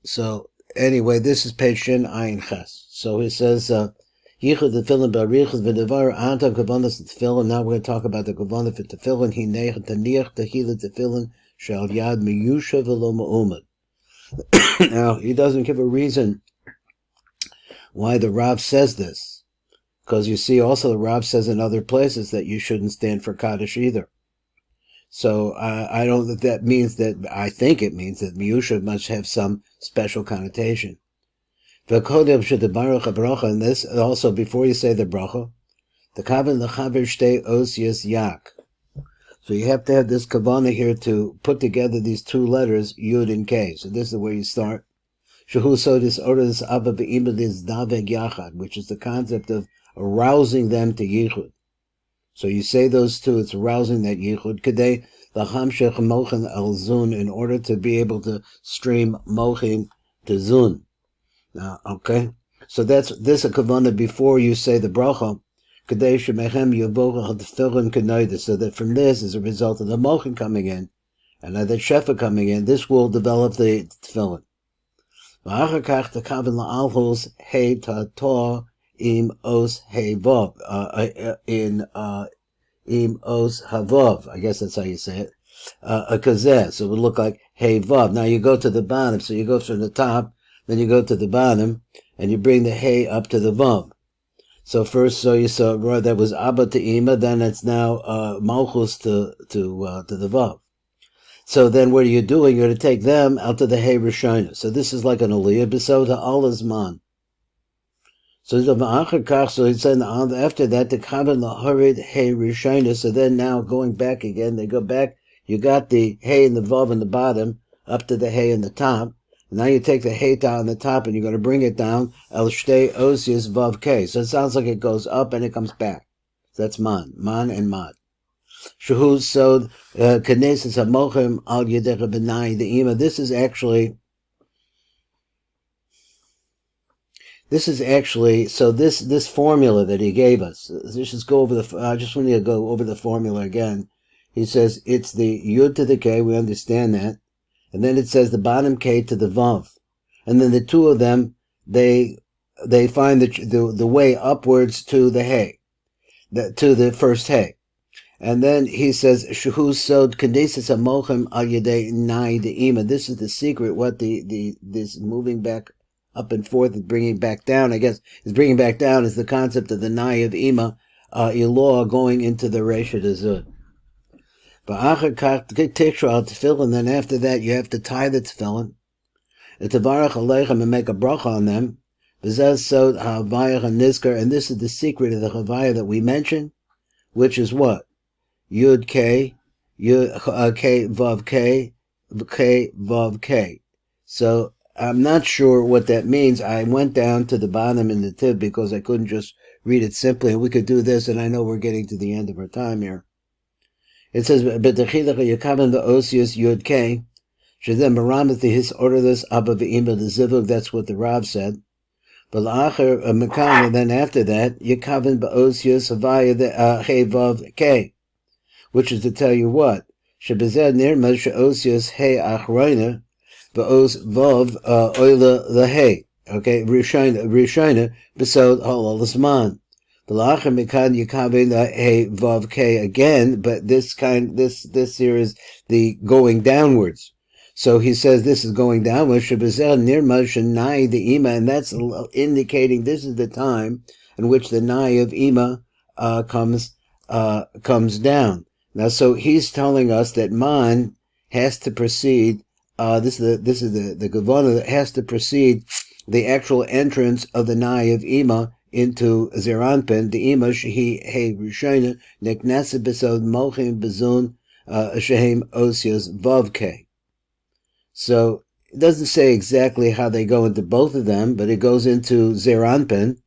So anyway, this is page Shin Ayin Ches. So he says, Yichud Tefillin Barichud V'Devar Anta Kavanot Tefillin. Now we're going to talk about the Kavanot for Tefillin. Hinech Taniach Tehila Tefillin Shal Yad Miyusha V'Lo Ma'umad. Now he doesn't give a reason why the Rav says this, because you see also the Rav says in other places that you shouldn't stand for Kaddish either. So I don't think that means that. I think it means that Miyusha must have some special connotation. And this also, before you say the bracha, the kavan lechaver shtei osius yak. So you have to have this kavanah here to put together these two letters, yud and k. So this is where you start. Shehu sodis oris abba be'imadis daveg yachad, which is the concept of arousing them to yichud. So you say those two, it's arousing that yichud. Kedei l'chamshech mochin al zun, in order to be able to stream mochin to zun. Now, okay, so that's this a kavanah before you say the bracha. Kedei shemechem yavoch tefillin k'noida, so that from this, as a result of the mochin coming in, and the shefa coming in, this will develop the tefillin. V'achar kach the kavan la'alhos he tator im os he vav, im os havav, I guess that's how you say it, a kazeh, so it would look like he vav. Now you go to the bottom, so you go from the top, then you go to the bottom, and you bring the hey up to the vav. So first, so you saw that was abba to ima, then it's now malchus to the vav. So then what are you doing? You're going to take them out to the hey rishona. So this is like an aliyah, besod ha'alaz man. So he said after that, the kavan laharid hey rishona. So then now going back again, they go back. You got the hey and the vav in the bottom, up to the hey in the top. Now you take the hey down on the top and you're going to bring it down, el shtei osius vav k. So it sounds like it goes up and it comes back. So that's man and mad. Shehu sod knesses hamochim al yedecha b'nai the ima. This is actually, so this formula that he gave us, let's just go over I just want to go over the formula again. He says it's the yud to the k, we understand that. And then it says the bottom K to the Vav. And then the two of them, they find the way upwards to the Hey, to the first Hey. And then he says, Shehu sod kandesis amochem al yedei nai de'ima. This is the secret, what this moving back up and forth and bringing back down, I guess, is bringing back down is the concept of the nai of ima, ilah going into the Resha Dezud. But tefillin, then after that you have to tie the tefillin, and make a bracha on them. And this is the secret of the Havaya that we mentioned, which is what? Yud K, K Vav K, K Vav K. So I'm not sure what that means. I went down to the bottom in the tib because I couldn't just read it simply, and we could do this, and I know we're getting to the end of our time here. It says, "Betachilach yakavan the osius yud k." Shedem maramet the his orderless abba ve'ima the zivug. That's what the Rav said. But la'acher mekan, and then after that yakavan be'osius havaya the hevav k, which is to tell you what shebezed nirmaz she'osius he achroina be'os vav oila the he. Okay, rishona besod halalas man. The lacher mekan yikavin hey vav k again, but this here is the going downwards. So he says this is going downwards. Shebezel nirma shenai the ima, and that's indicating this is the time in which the nai of ima comes down. Now, so he's telling us that man has to precede. This is the Kavanot that has to precede the actual entrance of the nai of ima into Zeranpen, the ima shehi he rishona neknasa besod mochim bezun shehem osios vavke. So it doesn't say exactly how they go into both of them, but it goes into Zeranpen.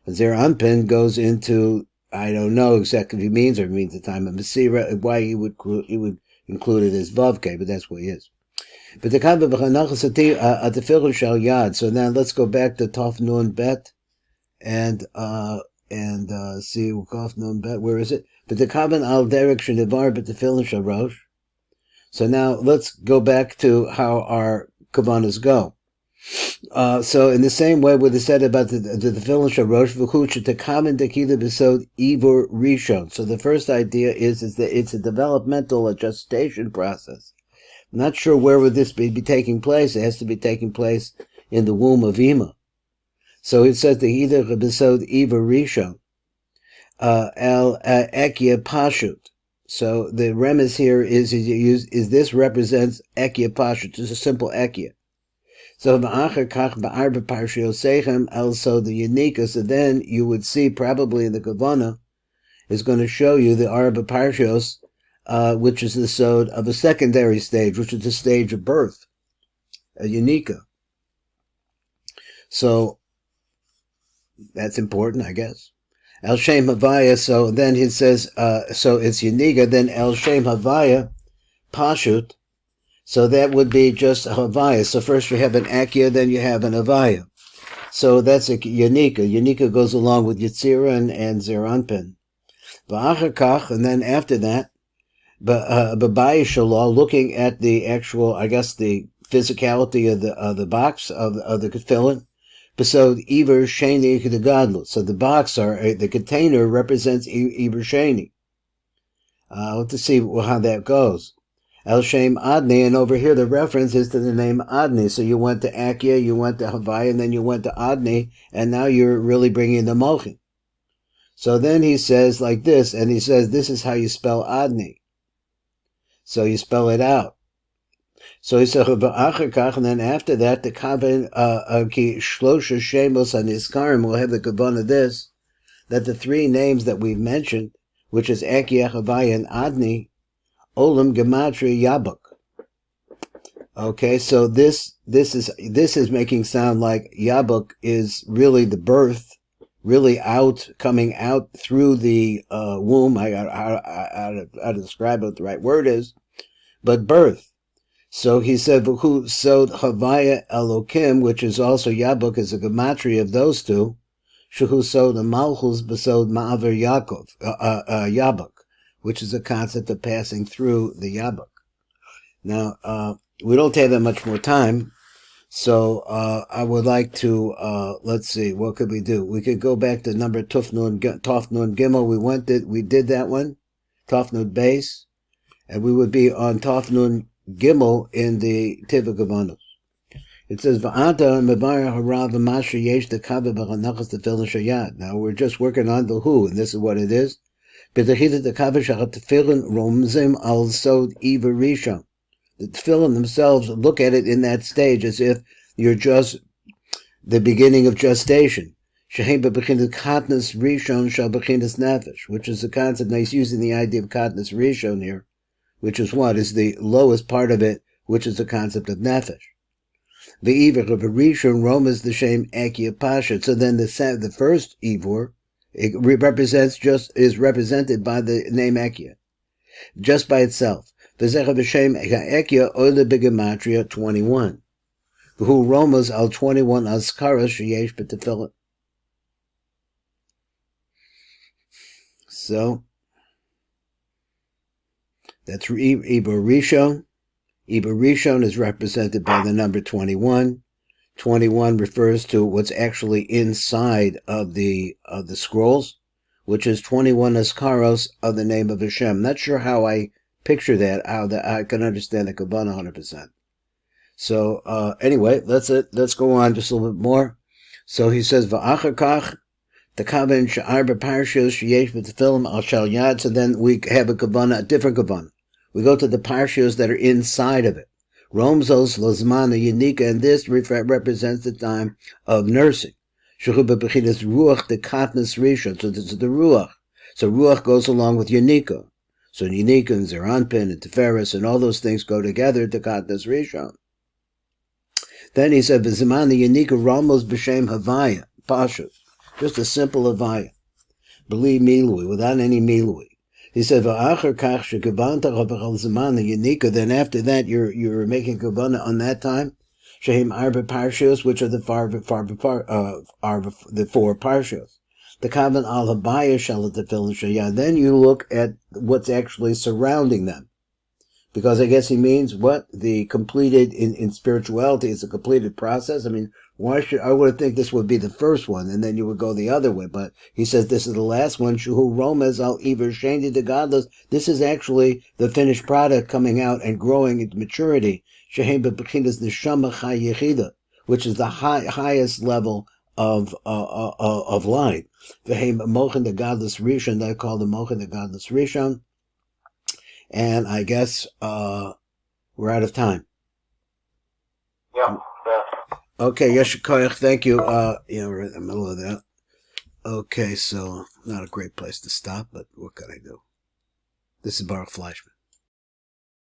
Zeranpen goes into, I don't know exactly what he means, or it means the time of Masira, why he would include it as vavke, but that's what he is. But the kind of Tefillin shal yad. So now let's go back to Tov Nun Bet. And see Wukaf Nun Bet, where is it? But the Kavan al Derek Shenivar but the Tefillin shal Rosh. So now let's go back to how our Kavanas go. So in the same way, what is said about the Tefillin Sharosh V'Chuch to Kavan Dekila B'Sod Ivor Rishon. So the first idea is that it's a developmental, a gestation process. I'm not sure where would this be taking place. It has to be taking place in the womb of Ima. So it says the either B'Sod Ivor Rishon El Ekia Pashut. So the premise here is this represents Ekia Pashut, just a simple Ekia. So also the Yanika, so then you would see probably in the Kavanot is going to show you the Arba Parshios, which is the sod of a secondary stage, which is the stage of birth, a Yanika. So that's important, I guess. El Shem Havaya, so then he says, so it's Yanika, then El Shem Havaya, Pashut, so that would be just a Havaya. So first you have an Akia, then you have an Havaya. So that's a Yanika. Yanika goes along with Yetzira and Zeranpin. And then after that, Babai Shalah, looking at the actual, I guess, the physicality of the box of the Tefillin. So Iver Sheni the Godless. So the box the container represents Iver Sheni. Let's see how that goes. El Shem Adni, and over here the reference is to the name Adni. So you went to Akia, you went to Havaya, and then you went to Adni, and now you're really bringing the Malchin. So then he says like this, and he says this is how you spell Adni. So you spell it out. So he said, and then after that, the Kavan ki Shlosha Shemos Aniskarim will have the Kavanot this, that the three names that we've mentioned, which is Akia, Havaya, and Adni, Olam Gematria Yabuk. Okay, so this is making sound like Yabuk is really the birth, really coming out through the womb. I got how to describe what the right word is, but birth. So he said, "Who sod Havaya Elokim," which is also Yabuk, is a gematria of those two. Shehu sod Malchus besod Ma'aver Yaakov Yabuk, which is a concept of passing through the Yabuk. Now, we don't have that much more time, so I would like to, let's see, what could we do? We could go back to number Tofnun Gimel. We did that one, Tofnun base, and we would be on Tofnun Gimel in the Tiva Kavanot. It says, V'ata mevar harav v'masha yesh dekava b'chanachas tefillin shayad. Now, we're just working on the who, and this is what it is. The tefillin themselves look at it in that stage as if you're just the beginning of gestation. Which is the concept. Now he's using the idea of katnas rishon here, which is what? Is the lowest part of it, which is the concept of nefesh. The ivor of a rishon, Rome is the shem akia pasha. So then the first ivor, it is represented by the name Ekia, just by itself. V'zecha v'shem Ekia oile b'gematria 21. Who Romas al 21 askaras sheyesh b'tefillin. So that's Iber Rishon. Iber Rishon is represented by the number 21. 21 refers to what's actually inside of the scrolls, which is 21 askaros of the name of Hashem. Not sure how I picture that, how that I can understand the Kavanot 100%. So anyway, that's it. Let's go on just a little bit more. So he says, V'achar kach, the kavan she'arba parshos sheyesh b'tefillin al shal yad. So then we have a different Kavanot. We go to the parshos that are inside of it. Romzos Lazmana Yanika, and this represents the time of nursing. Shechuba Bechinas Ruach the Katnas Rishon. So this is the Ruach. So Ruach goes along with Yanika. So Yanika and Zeranpin and Tiferes and all those things go together to Katnas Rishon. Then he said, V'zimana Yanika Ramos B'Shem Havaya. Pashut. Just a simple Havaya. B'li Milui, without any Milui. He said, then after that, you're making Kavanot on that time. Shehim Arba Parshios, which are the four Parshios. The Kavan al Habaya Shalat Tefillin Shayah. Then you look at what's actually surrounding them. Because I guess he means what? The completed, in spirituality, it's a completed process. I mean, I would think this would be the first one, and then you would go the other way. But he says this is the last one. Shuhu Romez al Iver Shandi the Godless. This is actually the finished product coming out and growing into maturity. Shehem Bebechinas Neshama Chai Yechida, which is the highest level of light. Vehem Mochen the Godless Rishon, they call the Mochen the Godless Rishon. And I guess we're out of time. Yeah. Okay, Yeshikoyach, thank you. We're in the middle of that. Okay, so not a great place to stop, but what can I do? This is Baruch Fleischman.